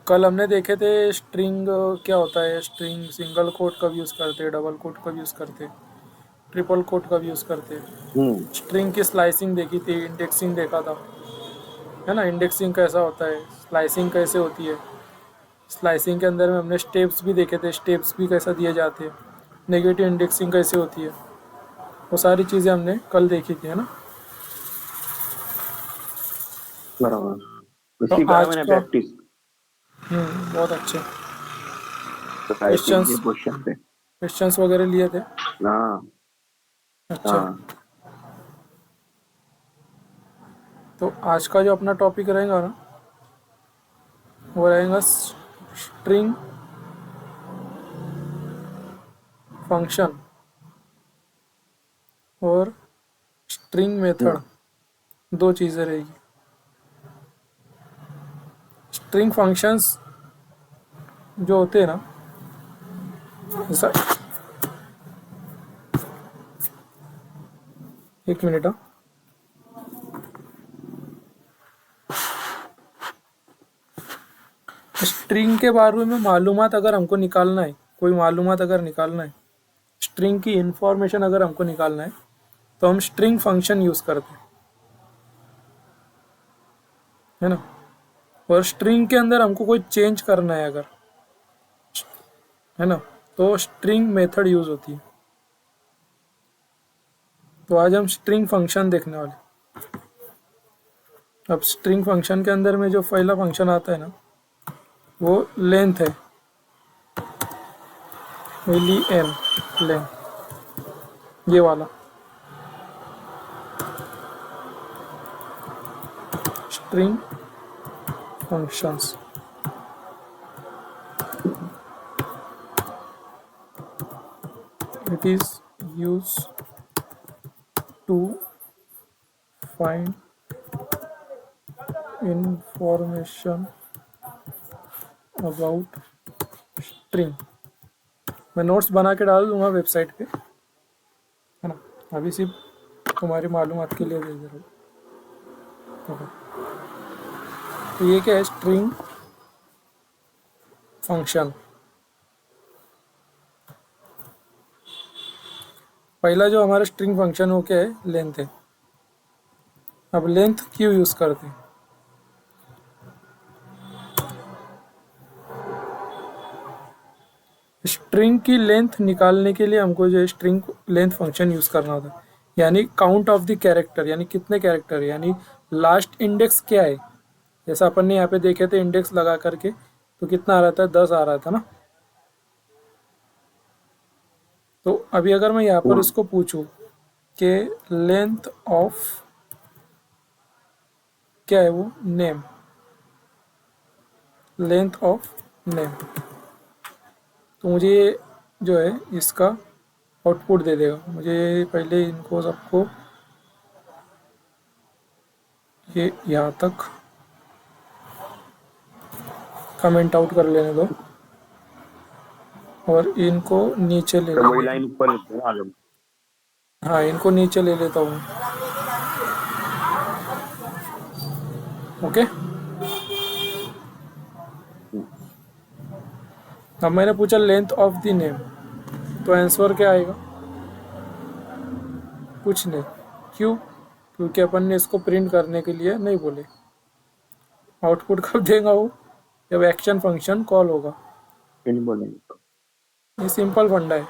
कल हमने देखे थे स्ट्रिंग क्या होता है, स्ट्रिंग सिंगल कोट कब यूज़ करते हैं, डबल कोट कब यूज़ करते हैं, ट्रिपल कोट कब यूज़ करते हैं। हम्म। स्ट्रिंग की स्लाइसिंग देखी थी, इंडेक्सिंग देखा था, है ना। इंडेक्सिंग कैसा होता है, स्लाइसिंग कैसे होती है। स्लाइसिंग के अंदर में हमने स्टेप्स भी देखे थे, स्टेप्स भी कैसा दिए जाते हैं। नेगेटिव इंडेक्सिंग कैसे होती है, वो सारी चीज़ें हमने कल देखी थी, है ना। बराबर, तो इसी करा आज मैंने का प्रैक्टिस। बहुत अच्छे राइटिंग के क्वेश्चंस क्वेश्चन थे। क्वेश्चंस वगैरह लिए थे। हाँ। अच्छा, हाँ। तो आज का जो अपना टॉपिक रहेगा ना, वो रहेगा स्ट्रिंग फंक्शन और स्ट्रिंग मेथड, हम्म। दो चीज़ें रहेगी। स्ट्रिंग फंक्शंस जो होते हैं ना, जैसा, एक मिनट, हाँ। स्ट्रिंग के बारे में मालूमात अगर हमको निकालना है, कोई मालूमात अगर निकालना है, स्ट्रिंग की इंफॉर्मेशन अगर हमको निकालना है, तो हम स्ट्रिंग फंक्शन यूज़ करते हैं, है ना। और स्ट्रिंग के अंदर हमको कोई चेंज करना है अगर, है ना, तो स्ट्रिंग मेथड यूज़ होती है। तो आज हम स्ट्रिंग फंक्शन देखने वाले। अब स्ट्रिंग फंक्शन के अंदर में जो पहला फंक्शन आता है ना, वो लेंथ है, LEN, लेंथ, ये वाला string functions. It is use to find information about string. मैं नोट्स बना के डाल दूंगा वेबसाइट पे, है ना। अभी सिर्फ तुम्हारी मालूमात के लिए भेज रहा हूँ। ओके। तो ये क्या है, स्ट्रिंग फंक्शन। पहला जो हमारा स्ट्रिंग फंक्शन हो क्या है, लेंथ है। अब लेंथ क्यों यूज़ करते हैं, स्ट्रिंग की लेंथ निकालने के लिए हमको जो है स्ट्रिंग लेंथ फंक्शन यूज़ करना होता है। यानी काउंट ऑफ द कैरेक्टर, यानी कितने कैरेक्टर है, यानी लास्ट इंडेक्स क्या है। जैसा अपन ने यहाँ पे देखे थे इंडेक्स लगा करके, तो कितना आ रहा था, 10 आ रहा था ना। तो अभी अगर मैं यहाँ पर हाँ। इसको पूछूं कि लेंथ ऑफ क्या है, वो नेम, लेंथ ऑफ नेम, तो मुझे ये जो है इसका आउटपुट दे देगा। मुझे पहले इनको सबको ये यहाँ तक कमेंट आउट कर लेने दो, और इनको नीचे ले तो वही लेने लाइन दो। ऊपर लिखते हैं आगे। हाँ, इनको नीचे ले लेता हूँ। ओके। अब मैंने पूछा लेंथ ऑफ द नेम, तो आंसर क्या आएगा, कुछ नहीं। क्यों, क्योंकि अपन ने इसको प्रिंट करने के लिए नहीं बोले। आउटपुट कब देगा वो, जब एक्शन फंक्शन कॉल होगा। फिर नहीं बोलेंगे। ये सिंपल फंडा है,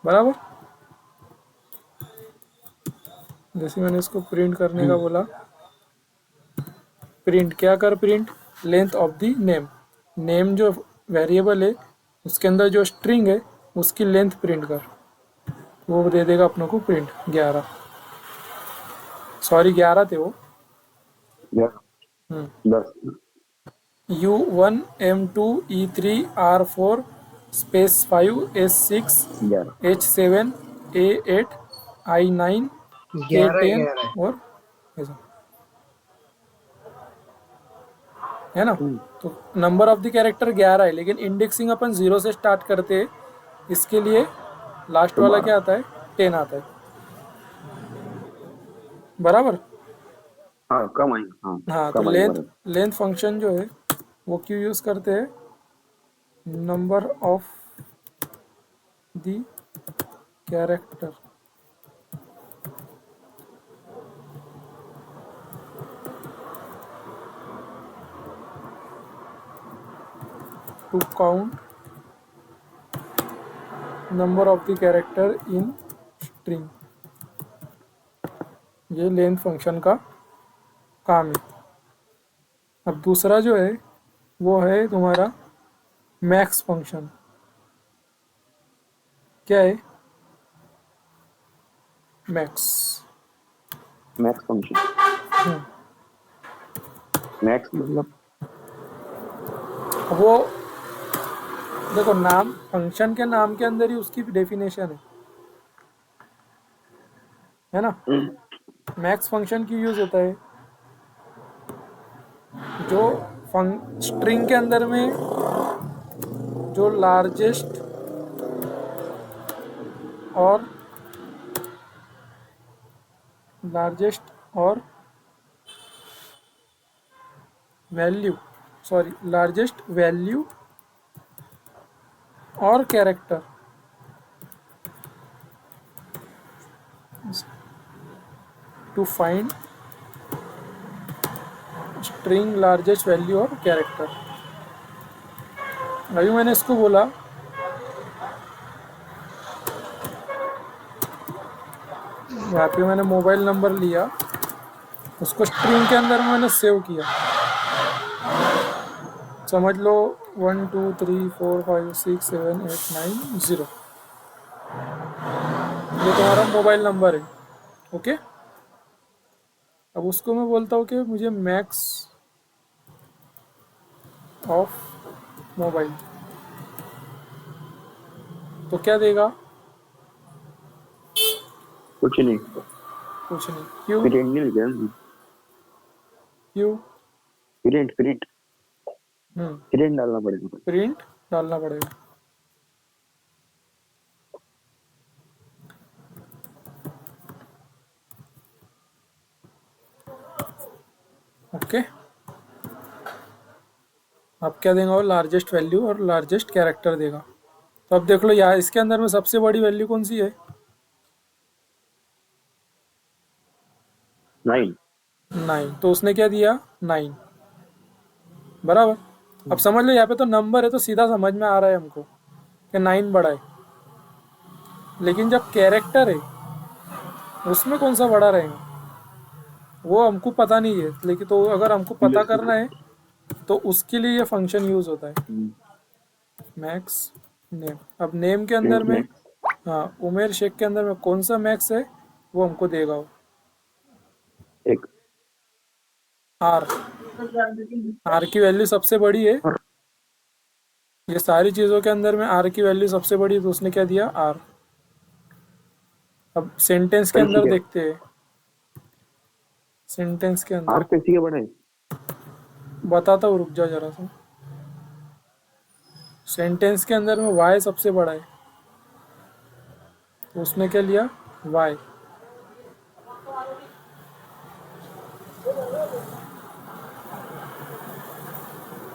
बराबर। जैसे मैंने इसको प्रिंट करने का बोला, प्रिंट क्या कर, print length of the name, name जो वेरिएबल है उसके अंदर जो स्ट्रिंग है उसकी लेंथ प्रिंट कर, वो दे देगा अपनों को प्रिंट 11। सॉरी 11 थे वो। या 10। U1 M2 E3 R4 space 5 S6 11। H7 A8 I9 11 K10 11 और ऐसा, है ना। हम्म। तो नंबर ऑफ द कैरेक्टर 11 है, लेकिन इंडेक्सिंग अपन 0 से स्टार्ट करते हैं, इसके लिए लास्ट तो वाला 12। क्या आता है, 10 आता है, बराबर। हाँ कम आई, हाँ हाँ, तो कम आई लेंथ बराबर। लेंथ फंक्शन जो है वो क्यों यूज़ करते हैं? Number of the character to count number of the character in string. ये लेंथ फंक्शन का काम है। अब दूसरा जो है वो है तुम्हारा मैक्स फंक्शन। क्या है मैक्स? मैक्स फंक्शन, मैक्स मतलब वो देखो, नाम फंक्शन के नाम के अंदर ही उसकी डेफिनेशन है ना। मैक्स फंक्शन क्यों यूज होता है? जो स्ट्रिंग के अंदर में जो लार्जेस्ट और वैल्यू लार्जेस्ट वैल्यू और character to find string largest value और कैरेक्टर। अभी मैंने इसको बोला यहाँ पे मैंने मोबाइल नंबर लिया, उसको स्ट्रिंग के अंदर मैंने सेव किया। समझ लो 1 2 3 4 5 6 7 8 9 0, ये तुम्हारा मोबाइल नंबर है। ओके, अब उसको मैं बोलता हूँ कि मुझे मैक्स ऑफ मोबाइल, तो क्या देगा? कुछ नहीं, कुछ नहीं। क्यों? प्रिंट नहीं लिखा है, क्यों? प्रिंट प्रिंट प्रिंट डालना पड़ेगा। प्रिंट डालना पड़ेगा। ओके, अब क्या देगा वो? लार्जेस्ट वैल्यू और लार्जेस्ट कैरेक्टर देगा। तो अब देख लो यहाँ इसके अंदर में सबसे बड़ी वैल्यू कौन सी है? 9। 9, तो उसने क्या दिया? 9 बराबर। अब समझ लो यहाँ पे तो नंबर है तो सीधा समझ में आ रहा है हमको कि 9 बड़ा है, लेकिन जब कैरेक्टर है उसमें कौन सा बड़ा रहेगा वो हमको पता नहीं है। लेकिन तो अगर हमको पता करना है तो उसके लिए ये फंक्शन यूज होता है, मैक्स नेम। अब नेम के अंदर प्रिंट में, मैक्स, हाँ, उमेर शेख के अंदर में कौन सा मैक्स है वो हमको देगा वो एक आर। आर की वैल्यू सबसे बड़ी है, ये सारी चीज़ों के अंदर में आर की वैल्यू सबसे बड़ी है, तो उसने क्या दिया? आर। अब सेंटेंस के अंदर देखते हैं, सेंटेंस के अंदर आर कैसी है बड़ा है? बताता हूँ, रुक जाओ जरा सा। सेंटेंस के अंदर में वाई सबसे बड़ा है, तो उसने क्या लिया? वाई।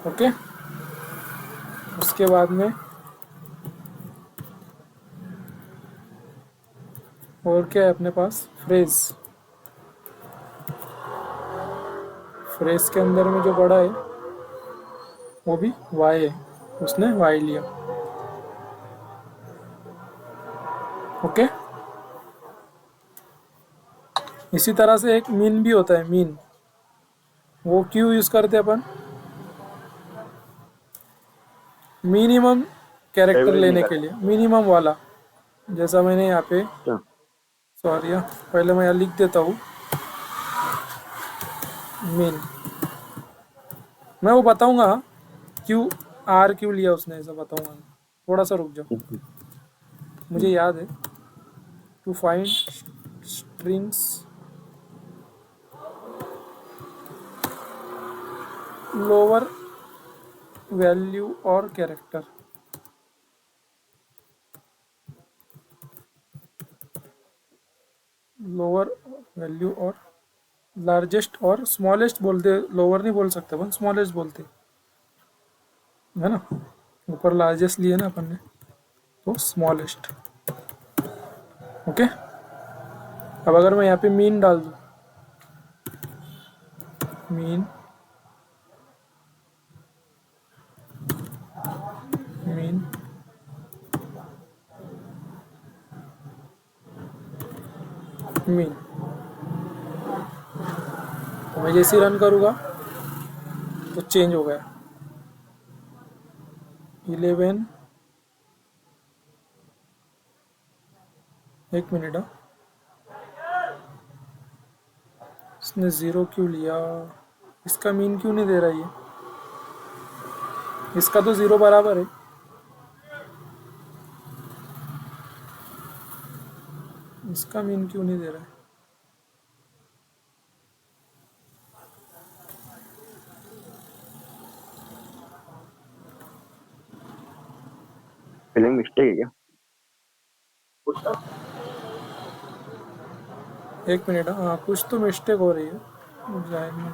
ओके, उसके बाद में और क्या है अपने पास? फ्रेज। फ्रेज के अंदर में जो बड़ा है वो भी वाई है, उसने वाई लिया। ओके, इसी तरह से एक मीन भी होता है, मीन। वो क्यों यूज करते हैं अपन? मिनिमम कैरेक्टर एवरेज लेने के निकाल। लिए, मिनिमम वाला। जैसा मैंने यहाँ पे, अच्छा, सॉरी, पहले मैं यहाँ लिख देता हूँ मीन। मैं वो बताऊंगा क्यों आर क्यों लिया उसने, ऐसा बताऊंगा। थोड़ा सा रुक जाओ, मुझे याद है। To find strings lower value और कैरेक्टर, लोअर वैल्यू और लार्जेस्ट और स्मॉलेस्ट बोलते, लोअर नहीं बोल सकते अपन, स्मॉलेस्ट बोलते। है ना, ऊपर लार्जेस्ट लिए ना अपन ने, तो स्मॉलेस्ट। ओके, अब अगर मैं यहाँ पे मीन डाल दूँ, मीन मीन मीन, तो मैं जैसे रन करूँगा तो चेंज हो गया 11। एक मिनट, हाँ, इसने 0 क्यों लिया, इसका मीन क्यों नहीं दे रहा ये, इसका तो 0 बराबर है। इसका मीन क्यों नहीं दे रहा है। स्पेलिंग मिस्टेक है क्या? एक मिनट, हाँ कुछ तो मिस्टेक हो रही है जाहिर में।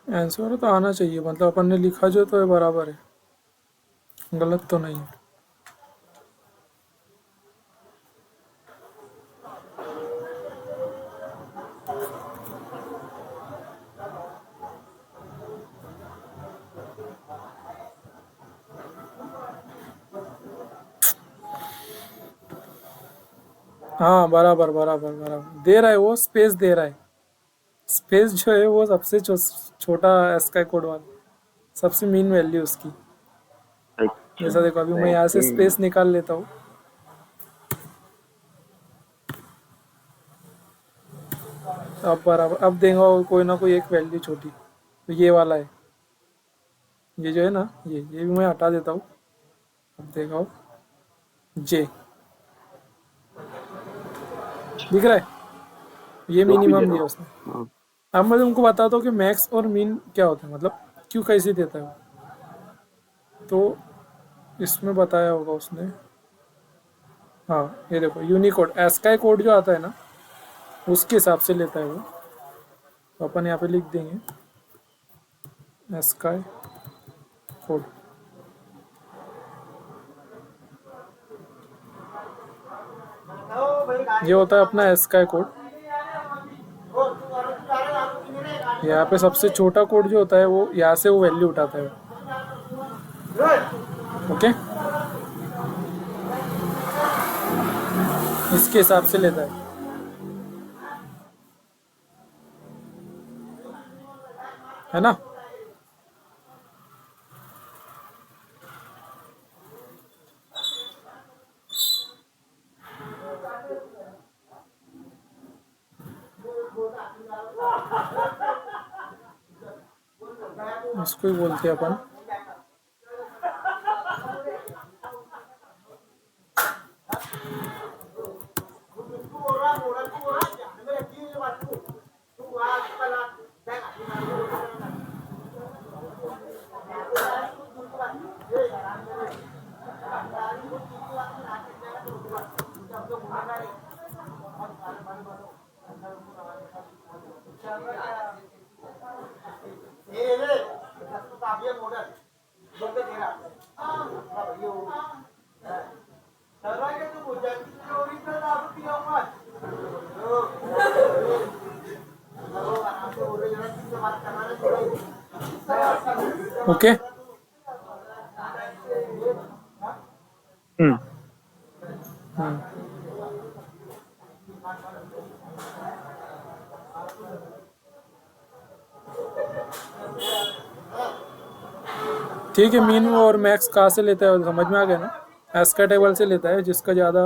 आंसर तो आना चाहिए, मतलब अपन ने लिखा जो तो ये बराबर है, गलत तो नहीं है। हाँ बराबर बराबर बराबर दे रहा है, वो स्पेस दे रहा है। स्पेस जो है वो सबसे छोटा स्काई कोड वाला, सबसे मेन वैल्यू उसकी। अच्छा, जैसा देखो, अभी मैं यहाँ से ऐसे। स्पेस निकाल लेता हूँ, अब बराबर, अब देगा वो कोई ना कोई एक वैल्यू छोटी, तो ये वाला है, ये जो है ना, ये भी मैं हटा देता हूँ। अब देखा जे दिख रहा है, ये जो भी दे मिनिमम रहा दिया हो। उसने। हाँ। अब मैं तुमको बताता हूँ कि मैक्स और मीन क्या होता है, मतलब क्यों कैसे देता है वो। तो इसमें बताया होगा उसने, हाँ ये देखो, यूनिकोड एस्काई कोड जो आता है ना, उसके हिसाब से लेता है वो। तो अपन यहाँ पे लिख देंगे एस्काई कोड, ये होता है अपना एस्काई कोड। यहाँ पे सबसे छोटा कोड जो होता है वो यहाँ से वो वैल्यू उठाता है। ओके, इसके हिसाब से लेता है ना। इसको ही बोलते हैं अपन ओके। हम्म ठीक है, मीन और मैक्स कहाँ से लेता है समझ में आ गया ना। एस्का टेबल से लेता है, जिसका ज़्यादा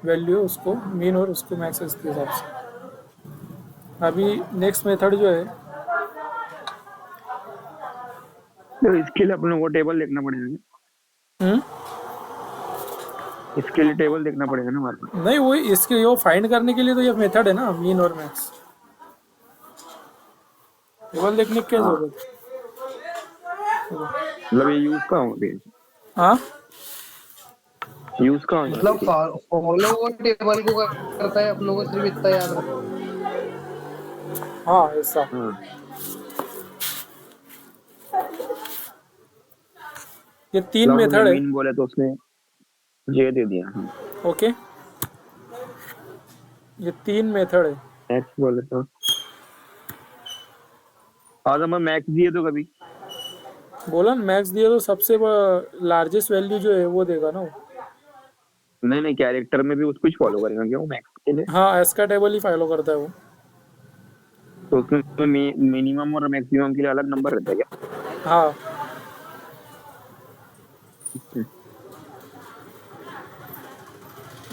वैल्यू है उसको मीन और उसको मैक्स इसके हिसाब से। अभी नेक्स्ट मेथड जो है, तो इसके लिए अपन को टेबल देखना पड़ेगा। हम्म, इसके लिए टेबल देखना पड़ेगा ना हमारे को। नहीं वो इसके वो फाइंड करने के लिए तो ये मेथड है ना, मीन और मैक्स। टेबल देखने की क्या हाँ, जरूरत है। मतलब ये यूज कहाँ होती है? हाँ यूज कहाँ हो मतलब जाती है? फॉलो वो टेबल को करता है, अपनों को सिर्फ इतना याद रखना। हाँ ऐसा। हाँ, ये तीन मतलब आपने मेथड है। मीन बोले तो उसने ये दे दिया। हाँ, ओके, ये तीन मेथड है। मैक्स बोले तो आज हमें मैक्स दिए तो कभी। बोला ना मैक्स दिया तो सबसे लार्जेस्ट वैल्यू जो है वो देगा ना वो। नहीं नहीं, कैरेक्टर में भी उसको कुछ फॉलो करेगा क्या वो मैक्स के लिए? हाँ एस्का टेबल ही फॉलो करता है वो। तो उसमें मिनिमम और मैक्सिमम के लिए अलग नंबर रहता है क्या? हाँ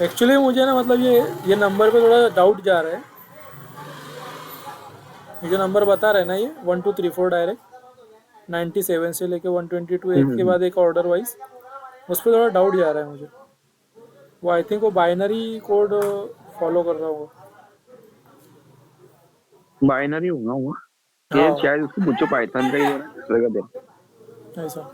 एक्चुअली मुझे ना मतलब ये नंबर पे थोड़ा डाउट जा रहा है। ये जो नंबर बता रहे हैं ना, ये 1 2 3 4 डायरेक्ट 97 से लेके 122 एक के हम्म, बाद एक ऑर्डर वाइज, उस पर थोड़ा डाउट जा रहा है मुझे। वो आई थिंक वो बाइनरी कोड फॉलो कर रहा होगा। बाइनरी होगा वो। ये हाँ शायद उसको पूछो, पाइथन का ही दे रहा है दूसरे का दे रहा ऐसा।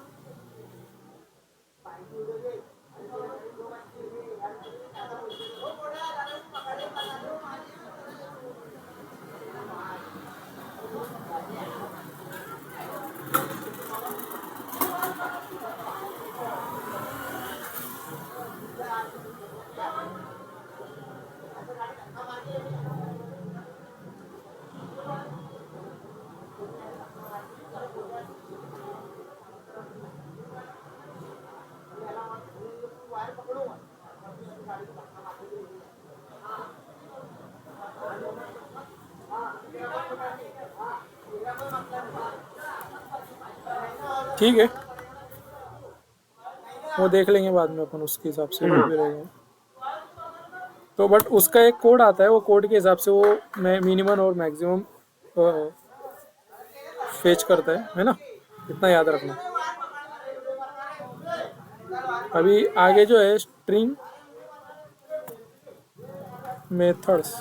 ठीक है, वो देख लेंगे बाद में अपन, उसके हिसाब से जो भी रहेगा। तो बट उसका एक कोड आता है, वो कोड के हिसाब से वो मिनिमम और मैक्सिमम फेच करता है ना। इतना याद रखना। अभी आगे जो है स्ट्रिंग मेथड्स।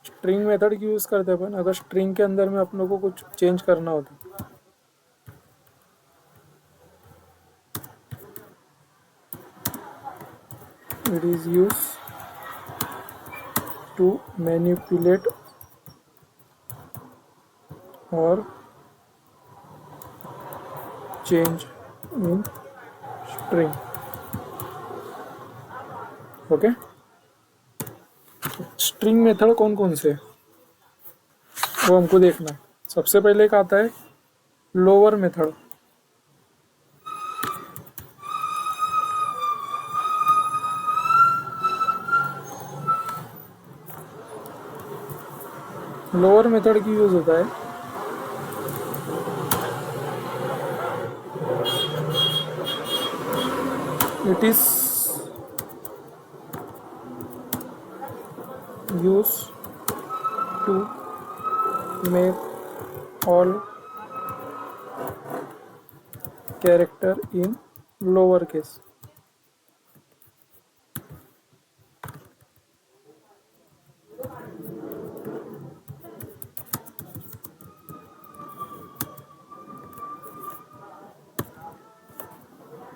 स्ट्रिंग मेथड की यूज़ करते हैं अपन अगर स्ट्रिंग के अंदर में अपनों को कुछ चेंज करना होता। It is use to manipulate और change in string. Okay, string method कौन कौन से हैं, वो हमको देखना है। सबसे पहले एक आता है लोअर मेथड। लोअर मेथड की यूज होता है it is use to make all character in lower case.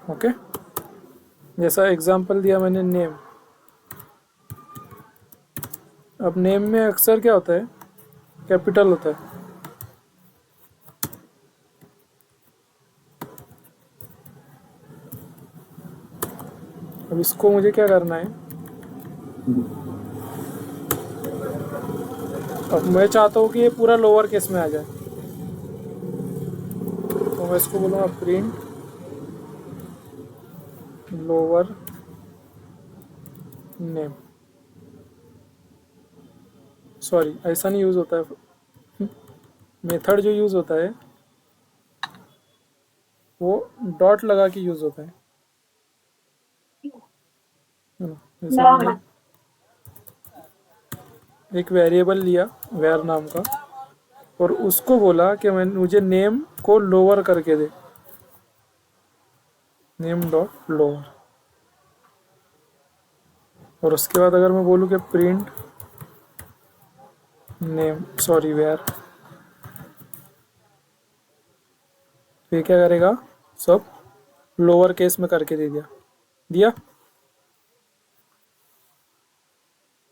Okay, जैसा एग्जांपल दिया मैंने नेम। अब नेम में अक्सर क्या होता है, कैपिटल होता है। अब इसको मुझे क्या करना है, अब मैं चाहता हूँ कि ये पूरा लोअर केस में आ जाए, तो मैं इसको बोलूँगा प्रिंट लोअर नेम। सॉरी, ऐसा नहीं यूज़ होता है, मेथड जो यूज़ होता है वो डॉट लगा के यूज़ होता है ना। जैसे हमने एक वेरिएबल लिया वेर नाम का और उसको बोला कि मैं मुझे नेम को लोअर करके दे, नेम डॉट लोअर। और उसके बाद अगर मैं बोलूँ कि प्रिंट नेम सॉरी वेर, तो ये क्या करेगा, सब लोअर केस में करके दे दिया दिया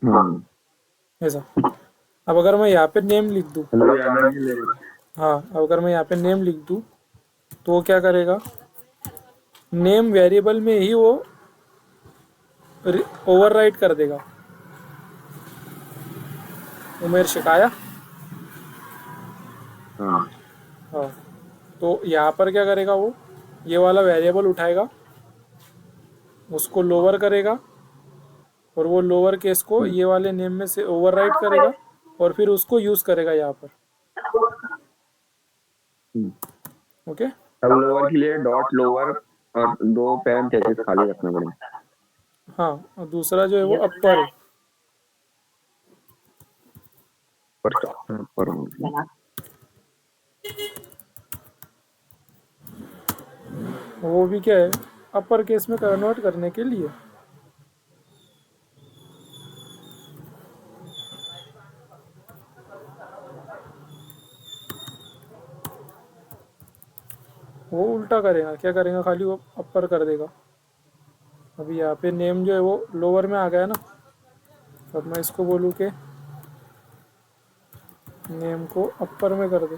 हाँ ऐसा। अब अगर मैं यहाँ पे नेम लिख दूँ, हेलो यार मैं ले रहा हाँ अब अगर मैं यहाँ पे नेम लिख दूँ तो वो क्या करेगा, नेम वेरिएबल में ही वो ओवरराइट कर देगा। उमेर शिकाया। हाँ हाँ, तो यहाँ पर क्या करेगा वो, ये वाला वेरिएबल उठाएगा, उसको लोअर करेगा और वो लोअर केस को ये वाले नेम में से ओवरराइट करेगा और फिर उसको यूज़ करेगा यहाँ पर। ओके, अब लोअर के लिए डॉट लोअर और 2 पैरेंथेसिस खाली रखना पड़ेगा। हाँ और दूसरा जो है वो अपर है, पर वो भी क्या है, अपर केस में कन्वर्ट करने के लिए। वो उल्टा करेगा, क्या करेगा, खाली वो अपर कर देगा। अभी यहाँ पे नेम जो है वो लोअर में आ गया ना, अब मैं इसको बोलूँ कि नेम को अपर में कर दे,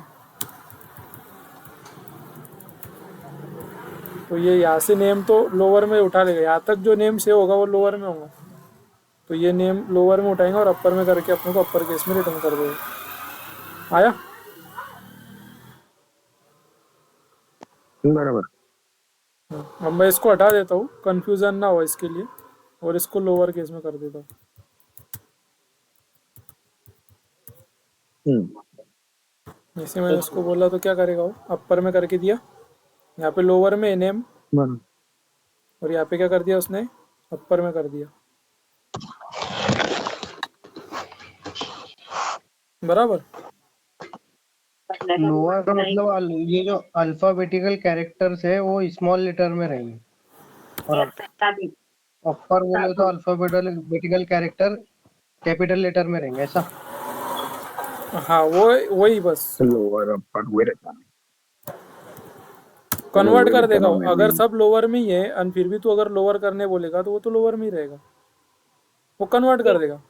तो ये यहाँ से नेम तो लोअर में उठा लेगा, यहाँ तक जो नेम सेव होगा वो लोअर में होगा, तो ये नेम लोअर में उठाएंगे और अपर में करके अपने को अपर केस में रिटर्न कर देगा। आया? बराबर। अब मैं इसको हटा देता हूँ, कन्फ्यूज़न ना हो इसके लिए, और इसको लोअर केस में कर देता हूँ। जैसे मैंने उसको बोला तो क्या करेगा वो, अपर में करके दिया, यहाँ पे लोअर में नेम और यहाँ पे क्या कर दिया उसने, अपर में कर दिया। बराबर। लोअर का मतलब ये जो अल्फाबेटिकल कैरेक्टर्स है वो स्मॉल लेटर में रहेंगे और अपर बोले तो अल्फाबेटिकल कैरेक्टर कैपिटल लेटर में रहेंगे, ऐसा। हाँ वो वही बस लोअर अपर हुए रहता है। कन्वर्ट वही कर रहता देगा ना वो। मैं अगर सब लोअर में ही है और फिर भी तू अगर लोअर करने बोलेगा तो वो तो लोअर में ही रहेगा, वो कन्वर्ट कर देगा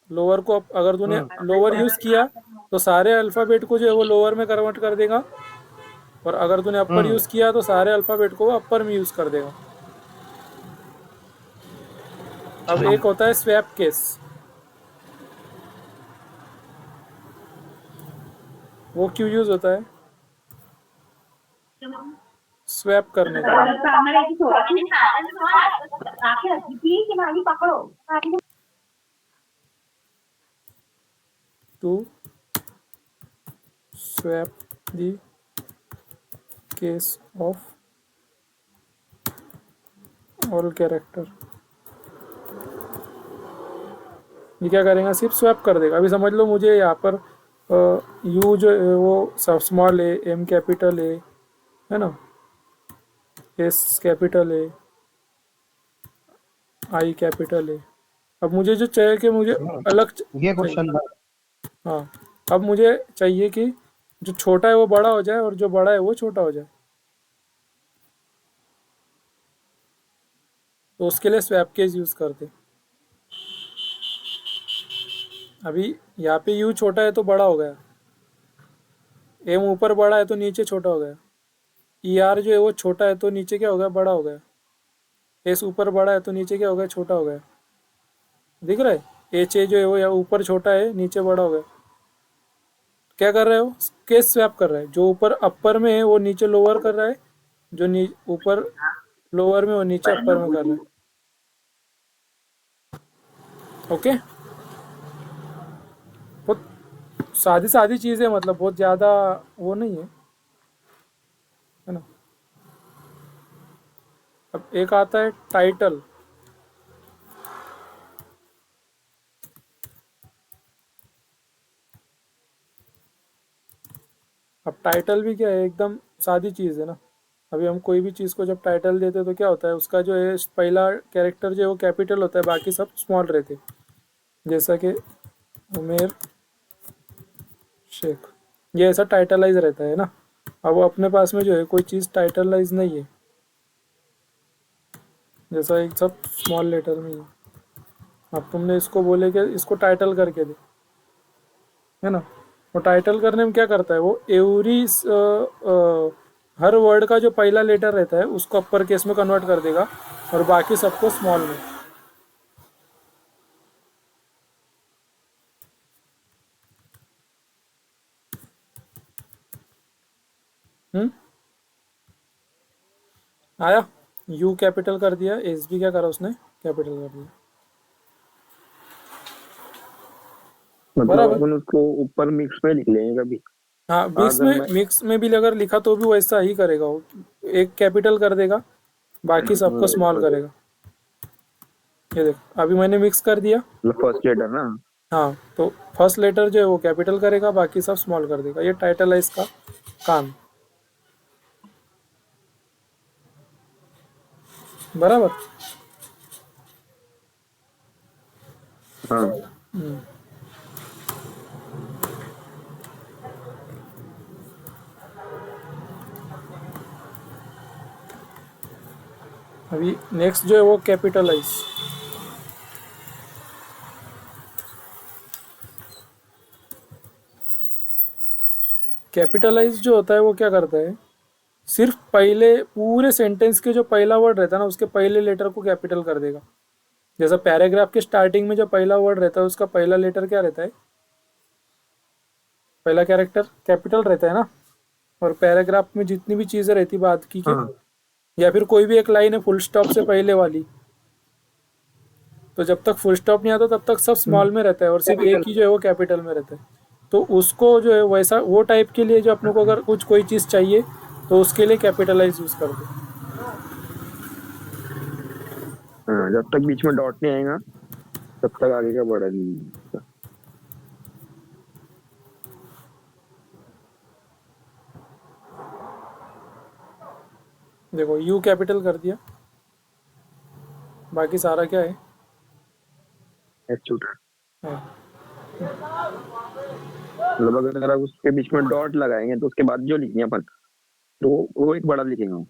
लोअर को। अगर तूने लोअर यूज़ किया तो सारे अल्फ़ाबेट को जो है वो लोअर में कन्वर्ट कर देगा, और अगर तूने अपर यूज़ किया तो सारे अल्फ़ाबेट को वो अपर में यूज़ कर देगा। अब एक होता है स्वैप केस, वो क्यों यूज़ होता है, स्वैप करने के लिए। To swap the case of all character। ये क्या करेगा, सिर्फ स्वैप कर देगा। अभी समझ लो मुझे यहाँ पर यू जो है वो सब स्मॉल है, एम कैपिटल है ना, एस कैपिटल है, आई कैपिटल है। अब मुझे जो चाहिए कि मुझे अलग ये क्वेश्चन था। हाँ, अब मुझे चाहिए कि जो छोटा है वो बड़ा हो जाए और जो बड़ा है वो छोटा हो जाए, तो उसके लिए स्वैप केस यूज़ करते। अभी यहाँ पे यू छोटा है तो बड़ा हो गया, एम ऊपर बड़ा है तो नीचे छोटा हो गया, ई आर जो है वो छोटा है तो नीचे क्या हो गया, बड़ा हो गया। एस ऊपर बड़ा है तो नीचे क्या हो गया, छोटा हो गया, दिख रहा है। एच ए जो है वो या ऊपर छोटा है, नीचे बड़ा हो गया। क्या कर रहे हो, केस स्वैप कर रहा है, जो ऊपर अपर में है वो नीचे लोअर कर रहा है, जो ऊपर लोअर में वो नीचे अपर में कर रहा है। ओके, बहुत सादी सादी चीज़ है, मतलब बहुत ज़्यादा वो नहीं है ना। अब एक आता है टाइटल। अब टाइटल भी क्या है, एकदम सादी चीज़ है ना। अभी हम कोई भी चीज़ को जब टाइटल देते हैं तो क्या होता है, उसका जो है पहला कैरेक्टर जो है वो कैपिटल होता है, बाकी सब स्मॉल रहते हैं। जैसा कि उमेर शेख, ये ऐसा टाइटलाइज रहता है ना। अब वो अपने पास में जो है कोई चीज़ टाइटलाइज नहीं है, जैसा एक सब स्मॉल लेटर में ही है। अब तुमने इसको बोले कि इसको टाइटल करके दे, है ना। वो टाइटल करने में क्या करता है, वो एवरी हर वर्ड का जो पहला लेटर रहता है उसको अपर केस में कन्वर्ट कर देगा और बाकी सबको स्मॉल में। हम्म, आया। यू कैपिटल कर दिया, एस भी क्या करा उसने, कैपिटल कर दिया। मतलब बराबर। अपन उसको ऊपर मिक्स में लिख लेंगे कभी। हाँ, मिक्स अगर में, मैं मिक्स में भी अगर लिखा तो भी वैसा ही करेगा वो। एक कैपिटल कर देगा, बाकी सबको स्मॉल करेगा। ये देखो अभी मैंने मिक्स कर दिया। फर्स्ट लेटर ना। हाँ, तो फर्स्ट लेटर जो है वो कैपिटल करेगा, बाकी सब स्मॉल कर देगा। ये टाइटल है इसका काम। बराबर। हाँ, अभी नेक्स्ट जो है वो कैपिटलाइज। कैपिटलाइज जो होता है वो क्या करता है, सिर्फ पहले पूरे सेंटेंस के जो पहला वर्ड रहता है ना उसके पहले लेटर को कैपिटल कर देगा। जैसा पैराग्राफ के स्टार्टिंग में जो पहला वर्ड रहता है उसका पहला लेटर क्या रहता है, पहला कैरेक्टर कैपिटल रहता है ना। और पैराग्राफ में जितनी भी चीज़ें रहती बाद की हाँ, या फिर कोई भी एक लाइन है फुल स्टॉप से पहले वाली, तो जब तक फुल स्टॉप नहीं आता तब तक सब स्मॉल में रहता है और सिर्फ एक कैपिटल। ही जो है वो कैपिटल में रहता है। तो उसको जो है वैसा वो टाइप के लिए जो अपने को अगर कुछ कोई चीज़ चाहिए तो उसके लिए कैपिटलाइज यूज़ कर दो। हाँ, जब तक बीच में डॉट नहीं आएगा तब तक आगे का बढ़ा नहीं। देखो यू कैपिटल कर दिया, बाकी सारा क्या है, छोटा। हाँ। मतलब अगर आप उसके बीच में डॉट लगाएंगे तो उसके बाद जो लिखेंगे अपन तो वो एक बड़ा लिखेंगे।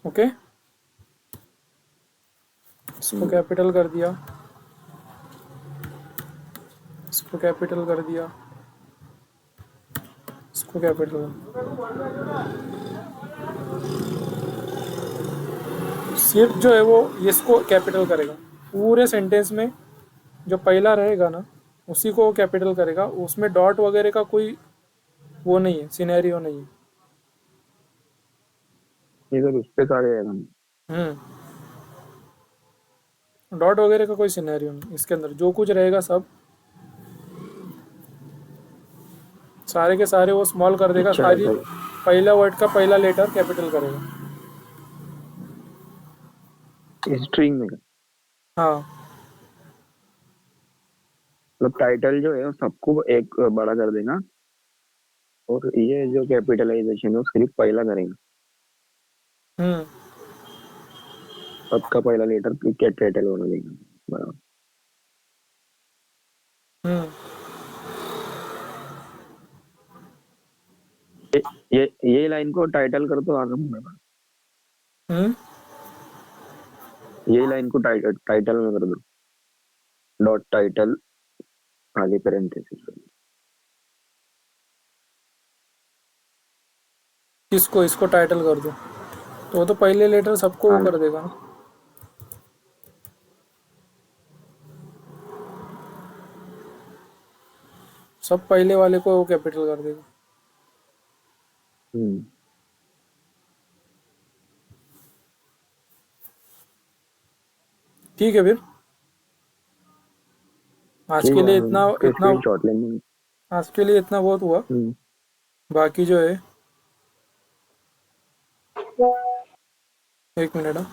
ओके, इसको कैपिटल कर दिया, इसको कैपिटल कर दिया, इसको कैपिटल। सिर्फ जो है वो इसको कैपिटल करेगा पूरे सेंटेंस में। जो पहला रहेगा ना उसी को वो कैपिटल करेगा, उसमें डॉट वगैरह का कोई वो नहीं है, सिनेरियो नहीं है। ये सब उस पे सारे आएगा। डॉट वगैरह का कोई सिनेरियो नहीं इसके अंदर, जो कुछ रहेगा सब सारे के सारे वो स्मॉल कर देगा, अच्छा सारी ऐसा पहला वर्ड का पहला लेटर कैपिटल करेगा। स्ट्रिंग में हाँ, मतलब टाइटल जो है वो सबको एक बड़ा कर देगा और ये जो कैपिटलाइजेशन है वो सिर्फ पहला करेगा। हम्म, सबका पहला लेटर क्या टाइटल होना देगा। बराबर। हम्म। ये ये लाइन को टाइटल कर दो आगे बढ़ेगा। हम्म, यही लाइन को टाइटल में कर दो, डॉट टाइटल खाली पेरेंथेसिस। किसको, इसको टाइटल कर दो तो वो तो पहले लेटर सबको वो हाँ कर देगा ना। सब पहले वाले को वो कैपिटल कर देगा। हम्म, ठीक है फिर आज ठीक के है, लिए हम इतना उसके इतना स्क्रीनशॉट लेंगे। आज के लिए इतना बहुत हुआ। हम्म, बाकी जो है, एक मिनट हाँ।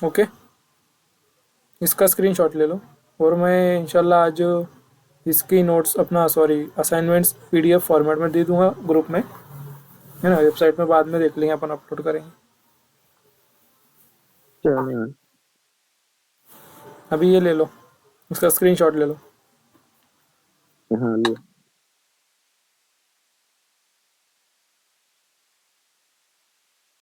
ओके, इसका स्क्रीनशॉट ले लो और मैं इंशाल्लाह आज इसकी नोट्स अपना सॉरी असाइनमेंट्स पीडीएफ फॉर्मेट में दे दूंगा ग्रुप में, है ना। वेबसाइट में बाद में देख लेंगे, अपन अपलोड करेंगे। चलो। अभी ये ले लो, इसका स्क्रीनशॉट ले लो। हाँ लिया।